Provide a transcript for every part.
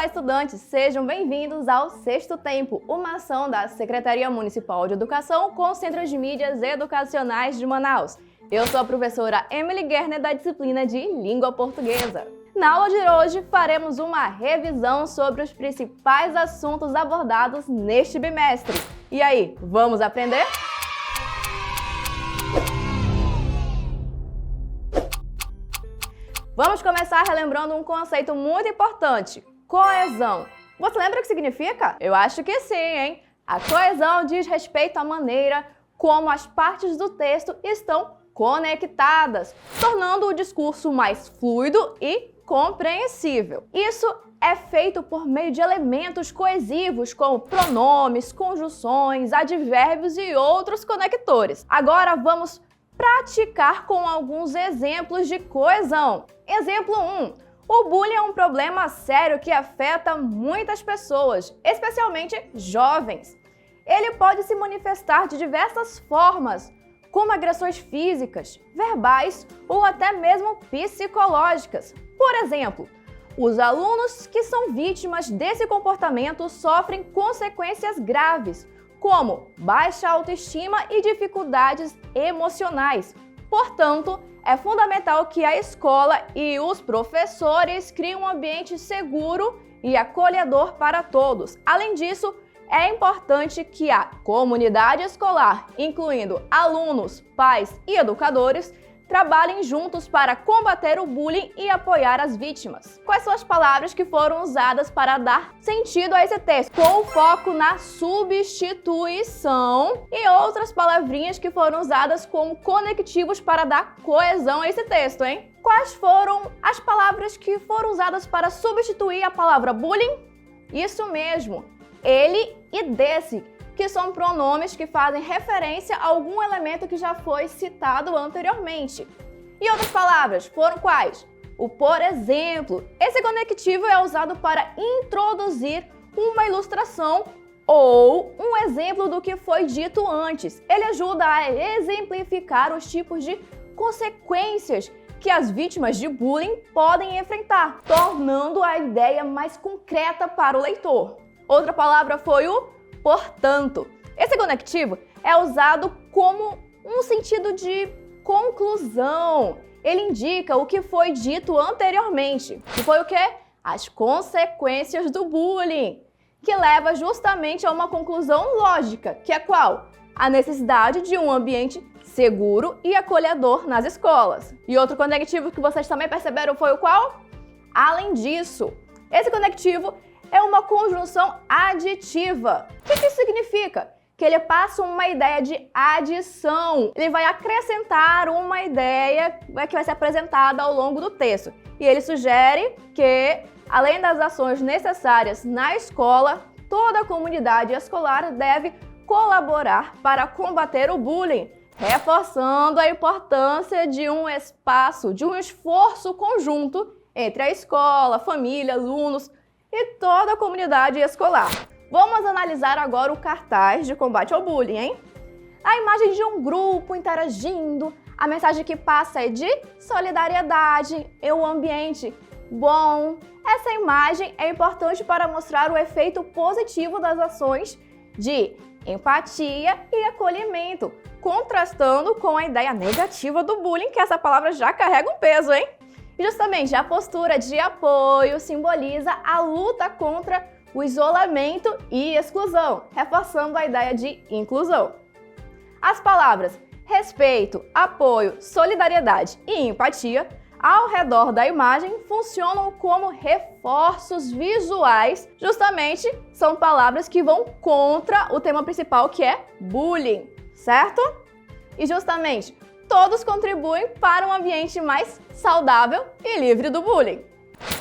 Olá, estudantes! Sejam bem-vindos ao Sexto Tempo, uma ação da Secretaria Municipal de Educação com o Centro de Mídias Educacionais de Manaus. Eu sou a professora Emily Gerner, da disciplina de Língua Portuguesa. Na aula de hoje, faremos uma revisão sobre os principais assuntos abordados neste bimestre. E aí, vamos aprender? Vamos começar relembrando um conceito muito importante: coesão. Você lembra o que significa? Eu acho que sim, hein? A coesão diz respeito à maneira como as partes do texto estão conectadas, tornando o discurso mais fluido e compreensível. Isso é feito por meio de elementos coesivos como pronomes, conjunções, advérbios e outros conectores. Agora vamos praticar com alguns exemplos de coesão. Exemplo 1. O bullying é um problema sério que afeta muitas pessoas, especialmente jovens. Ele pode se manifestar de diversas formas, como agressões físicas, verbais ou até mesmo psicológicas. Por exemplo, os alunos que são vítimas desse comportamento sofrem consequências graves, como baixa autoestima e dificuldades emocionais. Portanto, é fundamental que a escola e os professores criem um ambiente seguro e acolhedor para todos. Além disso, é importante que a comunidade escolar, incluindo alunos, pais e educadores, trabalhem juntos para combater o bullying e apoiar as vítimas. Quais são as palavras que foram usadas para dar sentido a esse texto? Com foco na substituição e outras palavrinhas que foram usadas como conectivos para dar coesão a esse texto, hein? Quais foram as palavras que foram usadas para substituir a palavra bullying? Isso mesmo, ele e desse, que são pronomes que fazem referência a algum elemento que já foi citado anteriormente. E outras palavras foram quais? O por exemplo. Esse conectivo é usado para introduzir uma ilustração ou um exemplo do que foi dito antes. Ele ajuda a exemplificar os tipos de consequências que as vítimas de bullying podem enfrentar, tornando a ideia mais concreta para o leitor. Outra palavra foi o portanto. Esse conectivo é usado como um sentido de conclusão. Ele indica o que foi dito anteriormente, que foi o quê? As consequências do bullying, que leva justamente a uma conclusão lógica, que é qual? A necessidade de um ambiente seguro e acolhedor nas escolas. E outro conectivo que vocês também perceberam foi o qual? Além disso, esse conectivo é uma conjunção aditiva. O que isso significa? Que ele passa uma ideia de adição. Ele vai acrescentar uma ideia que vai ser apresentada ao longo do texto. E ele sugere que, além das ações necessárias na escola, toda a comunidade escolar deve colaborar para combater o bullying, reforçando a importância de um espaço, de um esforço conjunto entre a escola, família, alunos e toda a comunidade escolar. Vamos analisar agora o cartaz de combate ao bullying, hein? A imagem de um grupo interagindo, a mensagem que passa é de solidariedade e um ambiente bom. Essa imagem é importante para mostrar o efeito positivo das ações de empatia e acolhimento, contrastando com a ideia negativa do bullying, que essa palavra já carrega um peso, hein? E justamente a postura de apoio simboliza a luta contra o isolamento e exclusão, reforçando a ideia de inclusão. As palavras respeito, apoio, solidariedade e empatia ao redor da imagem funcionam como reforços visuais, justamente são palavras que vão contra o tema principal, que é bullying, certo? E justamente todos contribuem para um ambiente mais saudável e livre do bullying.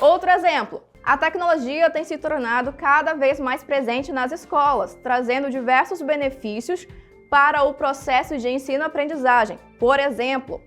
Outro exemplo, a tecnologia tem se tornado cada vez mais presente nas escolas, trazendo diversos benefícios para o processo de ensino-aprendizagem. Por exemplo,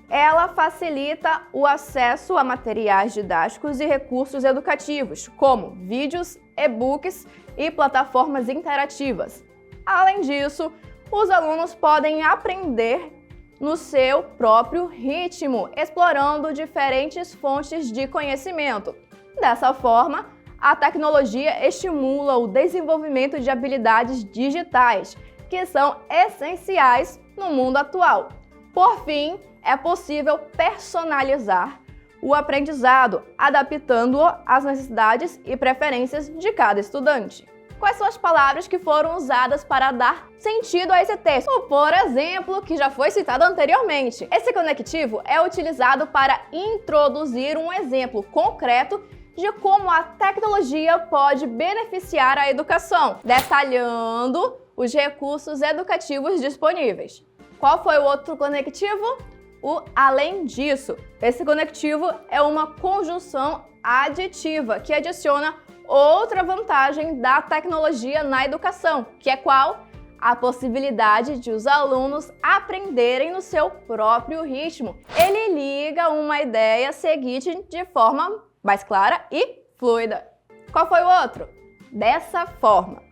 ela facilita o acesso a materiais didáticos e recursos educativos, como vídeos, e-books e plataformas interativas. Além disso, os alunos podem aprender no seu próprio ritmo, explorando diferentes fontes de conhecimento. Dessa forma, A tecnologia estimula o desenvolvimento de habilidades digitais, que são essenciais no mundo atual. Por fim, é possível personalizar o aprendizado, adaptando-o às necessidades e preferências de cada estudante. Quais são as palavras que foram usadas para dar sentido a esse texto? Por exemplo, que já foi citado anteriormente. Esse conectivo é utilizado para introduzir um exemplo concreto de como a tecnologia pode beneficiar a educação, detalhando os recursos educativos disponíveis. Qual foi o outro conectivo? O além disso. Esse conectivo é uma conjunção aditiva que adiciona outra vantagem da tecnologia na educação, que é qual? A possibilidade de os alunos aprenderem no seu próprio ritmo. Ele liga uma ideia seguinte de forma mais clara e fluida. Qual foi o outro? Dessa forma.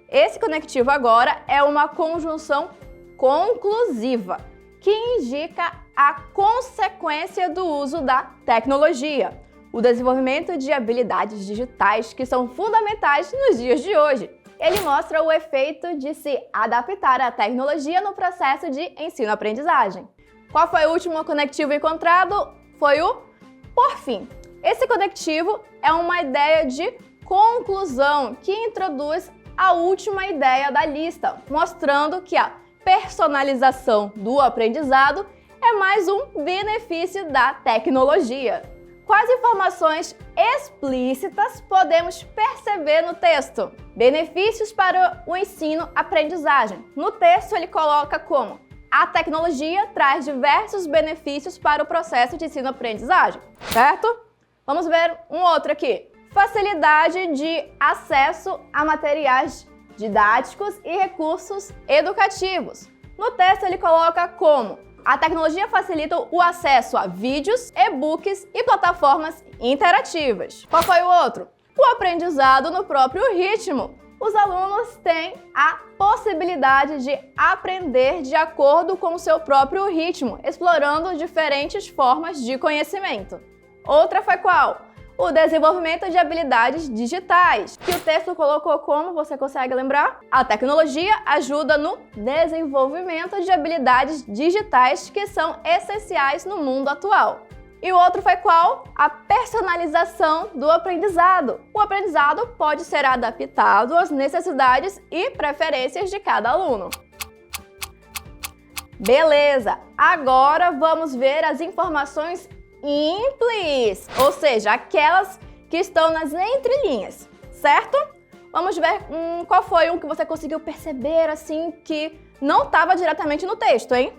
Esse conectivo agora é uma conjunção conclusiva, que indica a consequência do uso da tecnologia, o desenvolvimento de habilidades digitais que são fundamentais nos dias de hoje. Ele mostra o efeito de se adaptar à tecnologia no processo de ensino-aprendizagem. Qual foi o último conectivo encontrado? Foi o por fim. Esse conectivo é uma ideia de conclusão que introduz a última ideia da lista, mostrando que a personalização do aprendizado é mais um benefício da tecnologia. Quais informações explícitas podemos perceber no texto? Benefícios para o ensino-aprendizagem. No texto ele coloca como a tecnologia traz diversos benefícios para o processo de ensino-aprendizagem, certo? Vamos ver um outro aqui. Facilidade de acesso a materiais didáticos e recursos educativos. No texto ele coloca como a tecnologia facilita o acesso a vídeos, e-books e plataformas interativas. Qual foi o outro? O aprendizado no próprio ritmo. Os alunos têm a possibilidade de aprender de acordo com o seu próprio ritmo, explorando diferentes formas de conhecimento. Outra foi qual? O desenvolvimento de habilidades digitais, que o texto colocou como, você consegue lembrar? A tecnologia ajuda no desenvolvimento de habilidades digitais que são essenciais no mundo atual. E o outro foi qual? A personalização do aprendizado. O aprendizado pode ser adaptado às necessidades e preferências de cada aluno. Beleza! Agora vamos ver as informações implícitas, ou seja, aquelas que estão nas entrelinhas, certo? Vamos ver qual foi um que você conseguiu perceber assim que não estava diretamente no texto, hein?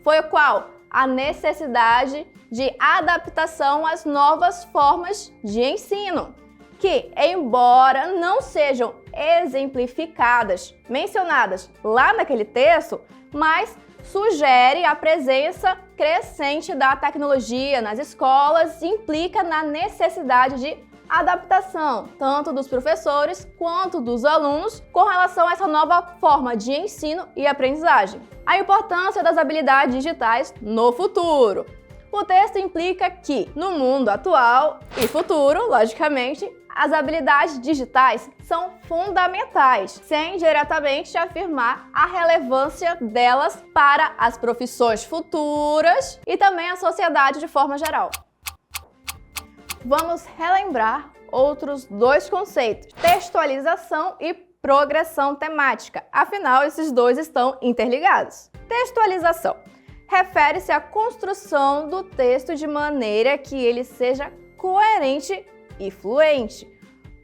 Foi o qual? A necessidade de adaptação às novas formas de ensino, que, embora não sejam exemplificadas, mencionadas lá naquele texto, mas sugere a presença crescente da tecnologia nas escolas e implica na necessidade de adaptação, tanto dos professores quanto dos alunos, com relação a essa nova forma de ensino e aprendizagem. A importância das habilidades digitais no futuro. O texto implica que, no mundo atual e futuro, logicamente, as habilidades digitais são fundamentais, sem diretamente afirmar a relevância delas para as profissões futuras e também a sociedade de forma geral. Vamos relembrar outros dois conceitos: textualização e progressão temática. Afinal, esses dois estão interligados. Textualização refere-se à construção do texto de maneira que ele seja coerente e fluente,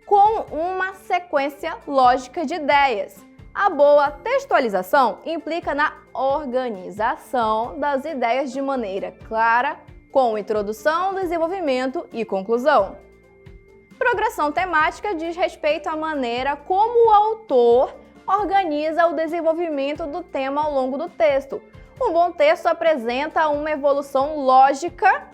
com uma sequência lógica de ideias. A boa textualização implica na organização das ideias de maneira clara, com introdução, desenvolvimento e conclusão. Progressão temática diz respeito à maneira como o autor organiza o desenvolvimento do tema ao longo do texto. Um bom texto apresenta uma evolução lógica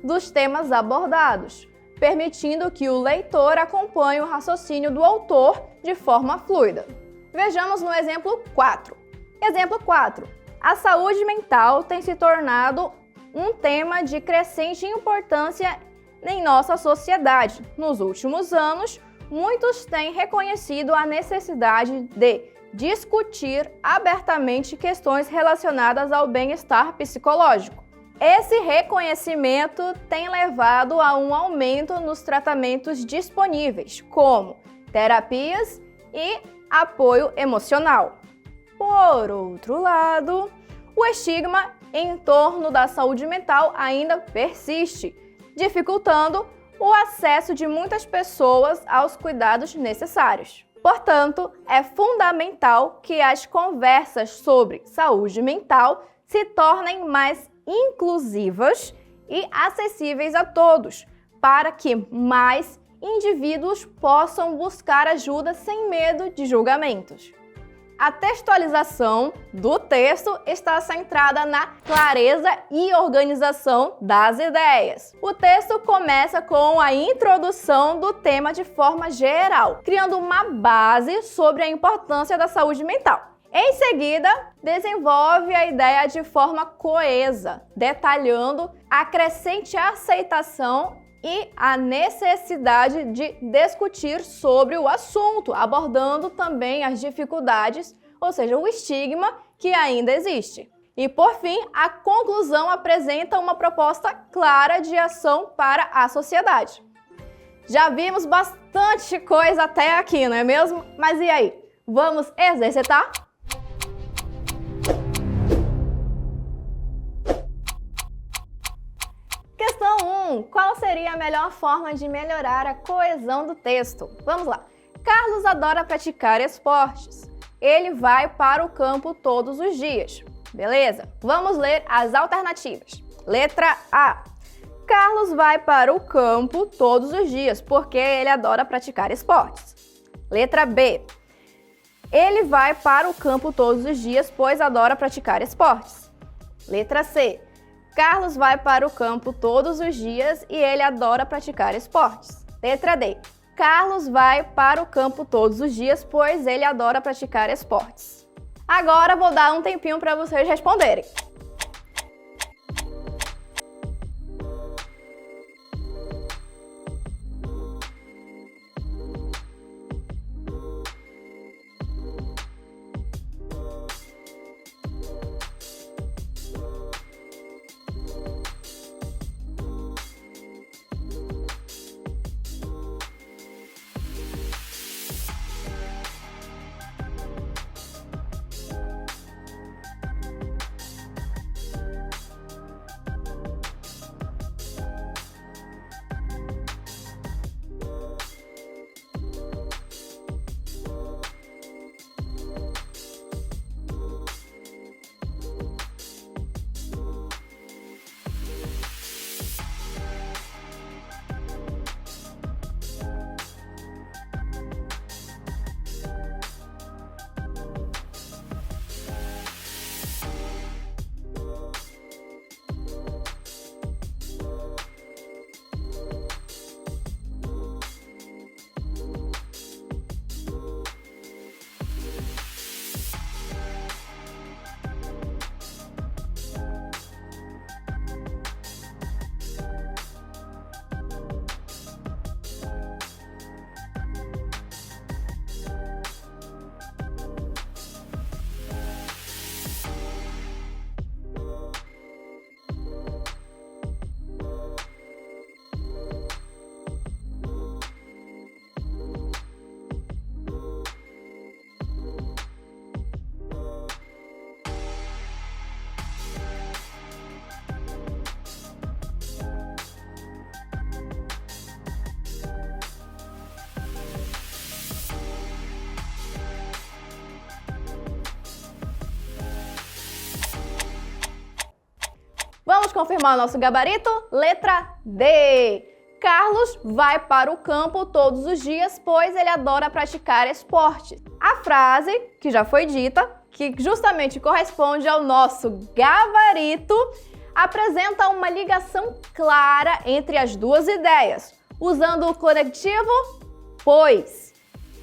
dos temas abordados, permitindo que o leitor acompanhe o raciocínio do autor de forma fluida. Vejamos no exemplo 4. Exemplo 4. A saúde mental tem se tornado um tema de crescente importância em nossa sociedade. Nos últimos anos, muitos têm reconhecido a necessidade de discutir abertamente questões relacionadas ao bem-estar psicológico. Esse reconhecimento tem levado a um aumento nos tratamentos disponíveis, como terapias e apoio emocional. Por outro lado, o estigma em torno da saúde mental ainda persiste, dificultando o acesso de muitas pessoas aos cuidados necessários. Portanto, é fundamental que as conversas sobre saúde mental se tornem mais inclusivas e acessíveis a todos, para que mais indivíduos possam buscar ajuda sem medo de julgamentos. A textualização do texto está centrada na clareza e organização das ideias. O texto começa com a introdução do tema de forma geral, criando uma base sobre a importância da saúde mental. Em seguida, desenvolve a ideia de forma coesa, detalhando a crescente aceitação e a necessidade de discutir sobre o assunto, abordando também as dificuldades, ou seja, o estigma que ainda existe. E, por fim, a conclusão apresenta uma proposta clara de ação para a sociedade. Já vimos bastante coisa até aqui, não é mesmo? Mas e aí? Vamos exercitar? Questão 1. Qual seria a melhor forma de melhorar a coesão do texto? Vamos lá. Carlos adora praticar esportes. Ele vai para o campo todos os dias. Beleza? Vamos ler as alternativas. Letra A. Carlos vai para o campo todos os dias porque ele adora praticar esportes. Letra B. Ele vai para o campo todos os dias pois adora praticar esportes. Letra C. Carlos vai para o campo todos os dias e ele adora praticar esportes. Letra D. Carlos vai para o campo todos os dias, pois ele adora praticar esportes. Agora vou dar um tempinho para vocês responderem. Vamos confirmar o nosso gabarito? Letra D. Carlos vai para o campo todos os dias, pois ele adora praticar esporte. A frase, que já foi dita, que justamente corresponde ao nosso gabarito, apresenta uma ligação clara entre as duas ideias, usando o conectivo pois,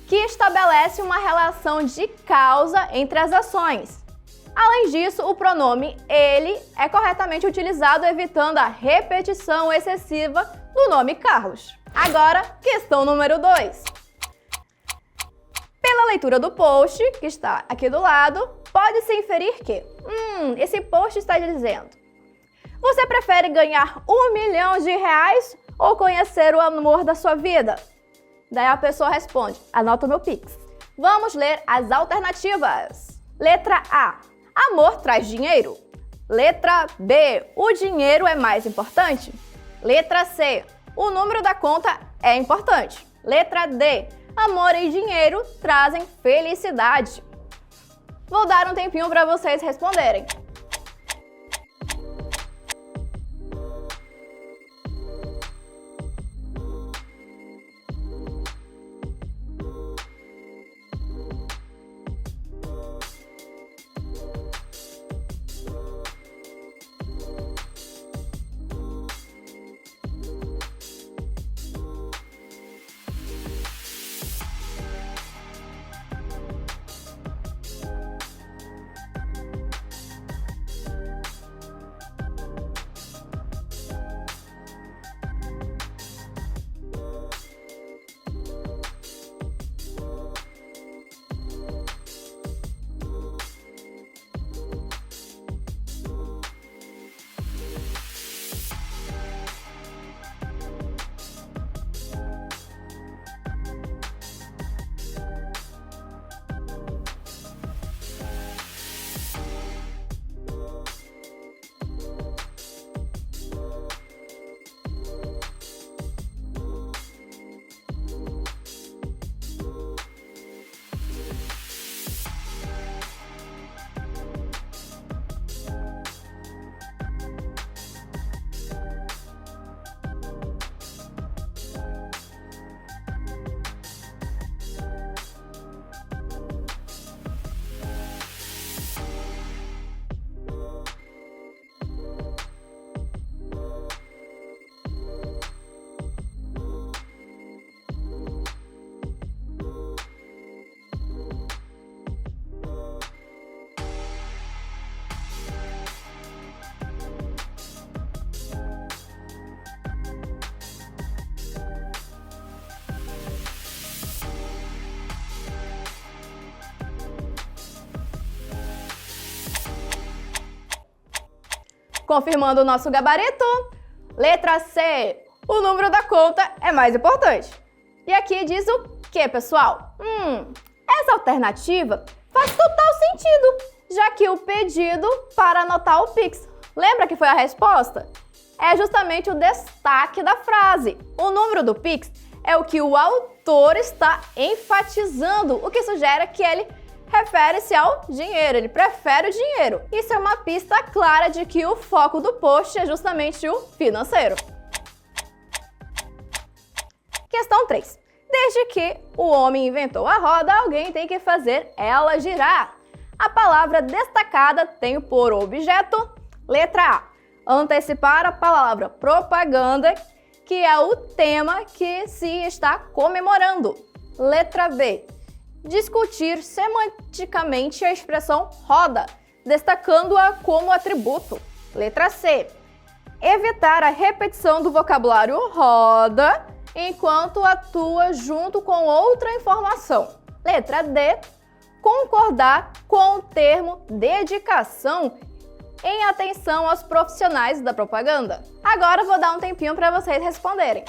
que estabelece uma relação de causa entre as ações. Além disso, o pronome ele é corretamente utilizado, evitando a repetição excessiva do nome Carlos. Agora, questão número 2. Pela leitura do post, que está aqui do lado, pode-se inferir que, esse post está dizendo: você prefere ganhar R$1 milhão ou conhecer o amor da sua vida? Daí a pessoa responde: anota o meu Pix. Vamos ler as alternativas. Letra A: amor traz dinheiro. Letra B: o dinheiro é mais importante. Letra C: o número da conta é importante. Letra D: amor e dinheiro trazem felicidade. Vou dar um tempinho para vocês responderem. Confirmando o nosso gabarito, letra C, o número da conta é mais importante. E aqui diz o que, pessoal? Essa alternativa faz total sentido, já que o pedido para anotar o Pix, lembra que foi a resposta? É justamente o destaque da frase. O número do Pix é o que o autor está enfatizando, o que sugere que ele refere-se ao dinheiro, ele prefere o dinheiro. Isso é uma pista clara de que o foco do post é justamente o financeiro. Questão 3. Desde que o homem inventou a roda, alguém tem que fazer ela girar. A palavra destacada tem por objeto, letra A, antecipar a palavra propaganda, que é o tema que se está comemorando. Letra B, discutir semanticamente a expressão roda, destacando-a como atributo. Letra C, evitar a repetição do vocabulário roda enquanto atua junto com outra informação. Letra D, concordar com o termo dedicação em atenção aos profissionais da propaganda. Agora eu vou dar um tempinho para vocês responderem.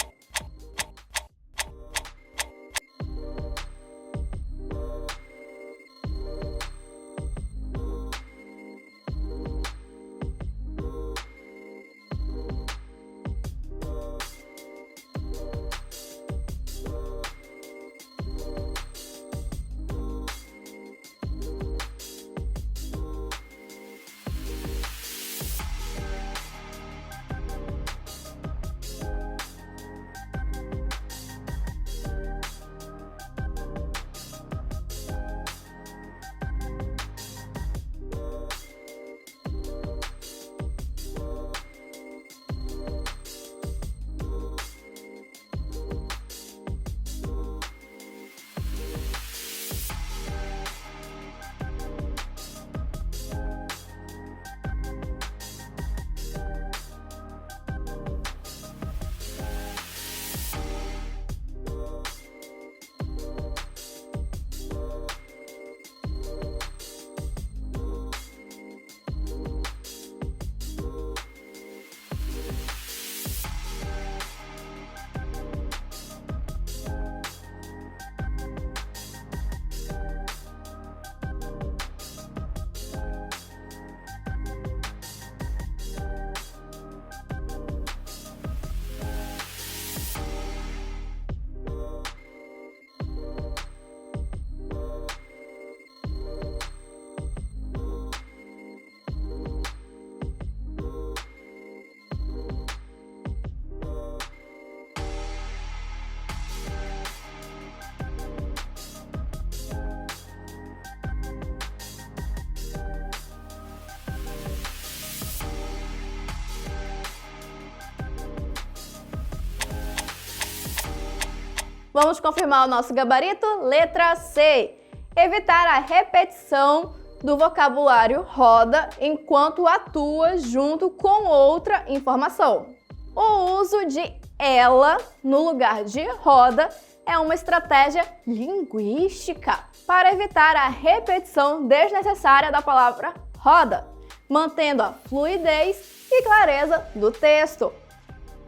Vamos confirmar o nosso gabarito? Letra C. Evitar a repetição do vocabulário roda enquanto atua junto com outra informação. O uso de ela no lugar de roda é uma estratégia linguística para evitar a repetição desnecessária da palavra roda, mantendo a fluidez e clareza do texto.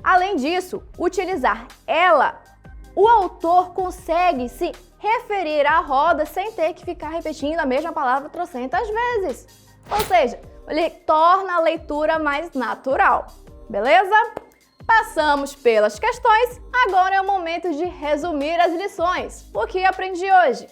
Além disso, utilizar ela, o autor consegue se referir à roda sem ter que ficar repetindo a mesma palavra trocentas vezes. Ou seja, ele torna a leitura mais natural. Beleza? Passamos pelas questões, agora é o momento de resumir as lições. O que aprendi hoje?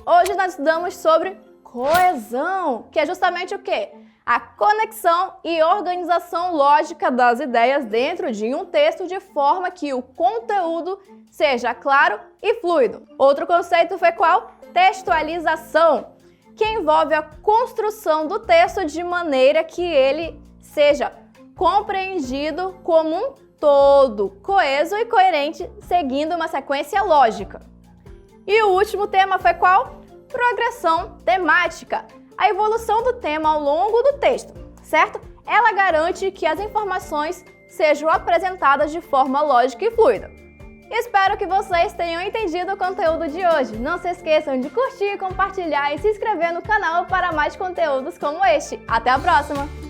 Hoje nós estudamos sobre coesão, que é justamente o quê? A conexão e organização lógica das ideias dentro de um texto de forma que o conteúdo seja claro e fluido. Outro conceito foi qual? Textualização, que envolve a construção do texto de maneira que ele seja compreendido como um todo, coeso e coerente, seguindo uma sequência lógica. E o último tema foi qual? Progressão temática, a evolução do tema ao longo do texto, certo? Ela garante que as informações sejam apresentadas de forma lógica e fluida. Espero que vocês tenham entendido o conteúdo de hoje. Não se esqueçam de curtir, compartilhar e se inscrever no canal para mais conteúdos como este. Até a próxima!